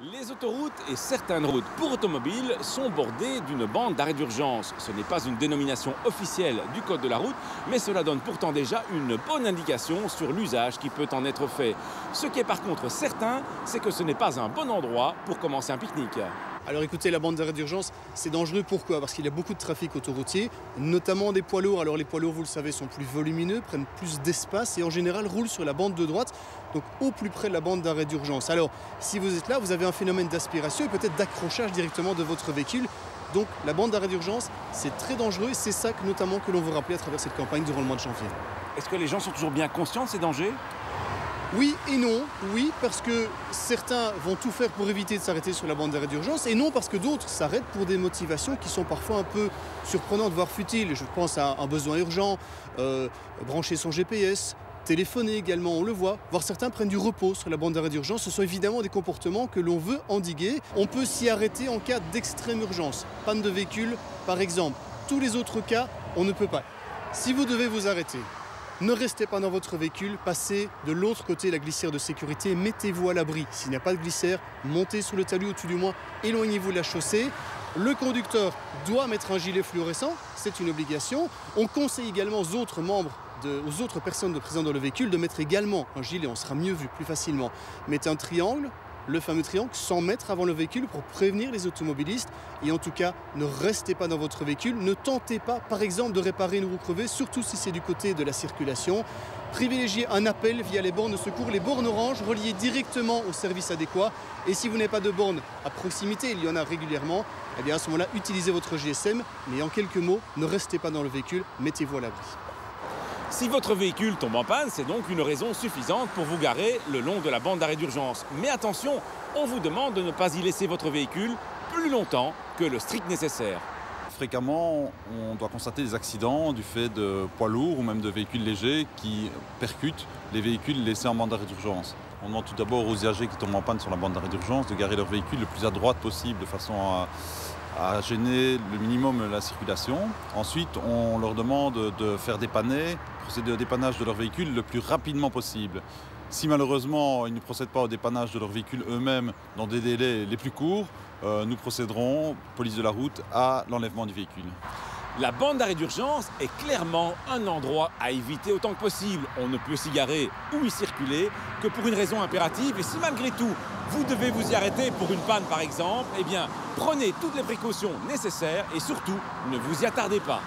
Les autoroutes et certaines routes pour automobiles sont bordées d'une bande d'arrêt d'urgence. Ce n'est pas une dénomination officielle du code de la route, mais cela donne pourtant déjà une bonne indication sur l'usage qui peut en être fait. Ce qui est par contre certain, c'est que ce n'est pas un bon endroit pour commencer un pique-nique. Alors écoutez, la bande d'arrêt d'urgence, c'est dangereux. Pourquoi? Parce qu'il y a beaucoup de trafic autoroutier, notamment des poids lourds. Alors les poids lourds, vous le savez, sont plus volumineux, prennent plus d'espace et en général roulent sur la bande de droite, donc au plus près de la bande d'arrêt d'urgence. Alors si vous êtes là, vous avez un phénomène d'aspiration et peut-être d'accrochage directement de votre véhicule. Donc la bande d'arrêt d'urgence, c'est très dangereux et c'est ça notamment que l'on veut rappeler à travers cette campagne durant le mois de janvier. Est-ce que les gens sont toujours bien conscients de ces dangers ? Oui et non. Oui, parce que certains vont tout faire pour éviter de s'arrêter sur la bande d'arrêt d'urgence, et non parce que d'autres s'arrêtent pour des motivations qui sont parfois un peu surprenantes, voire futiles. Je pense à un besoin urgent, brancher son GPS, téléphoner également, on le voit. Voire certains prennent du repos sur la bande d'arrêt d'urgence. Ce sont évidemment des comportements que l'on veut endiguer. On peut s'y arrêter en cas d'extrême urgence, panne de véhicule par exemple. Tous les autres cas, on ne peut pas. Si vous devez vous arrêter, ne restez pas dans votre véhicule, passez de l'autre côté la glissière de sécurité, mettez-vous à l'abri. S'il n'y a pas de glissière, montez sur le talus, ou tout du moins, éloignez-vous de la chaussée. Le conducteur doit mettre un gilet fluorescent, c'est une obligation. On conseille également aux autres personnes présentes dans le véhicule de mettre également un gilet, on sera mieux vu, plus facilement. Mettez un triangle, le fameux triangle, 100 mètres avant le véhicule pour prévenir les automobilistes. Et en tout cas, ne restez pas dans votre véhicule. Ne tentez pas, par exemple, de réparer une roue crevée, surtout si c'est du côté de la circulation. Privilégiez un appel via les bornes de secours, les bornes orange reliées directement au service adéquat. Et si vous n'avez pas de borne à proximité, il y en a régulièrement, eh bien à ce moment-là, utilisez votre GSM. Mais en quelques mots, ne restez pas dans le véhicule, mettez-vous à l'abri. Si votre véhicule tombe en panne, c'est donc une raison suffisante pour vous garer le long de la bande d'arrêt d'urgence. Mais attention, on vous demande de ne pas y laisser votre véhicule plus longtemps que le strict nécessaire. Fréquemment, on doit constater des accidents du fait de poids lourds ou même de véhicules légers qui percutent les véhicules laissés en bande d'arrêt d'urgence. On demande tout d'abord aux usagers qui tombent en panne sur la bande d'arrêt d'urgence de garer leur véhicule le plus à droite possible de façon à gêner le minimum la circulation. Ensuite, on leur demande de faire dépanner, procéder au dépannage de leur véhicule le plus rapidement possible. Si malheureusement ils ne procèdent pas au dépannage de leur véhicule eux-mêmes dans des délais les plus courts, nous procéderons, police de la route, à l'enlèvement du véhicule. La bande d'arrêt d'urgence est clairement un endroit à éviter autant que possible. On ne peut s'y garer ou y circuler que pour une raison impérative. Et si malgré tout, vous devez vous y arrêter pour une panne par exemple, eh bien, prenez toutes les précautions nécessaires et surtout, ne vous y attardez pas.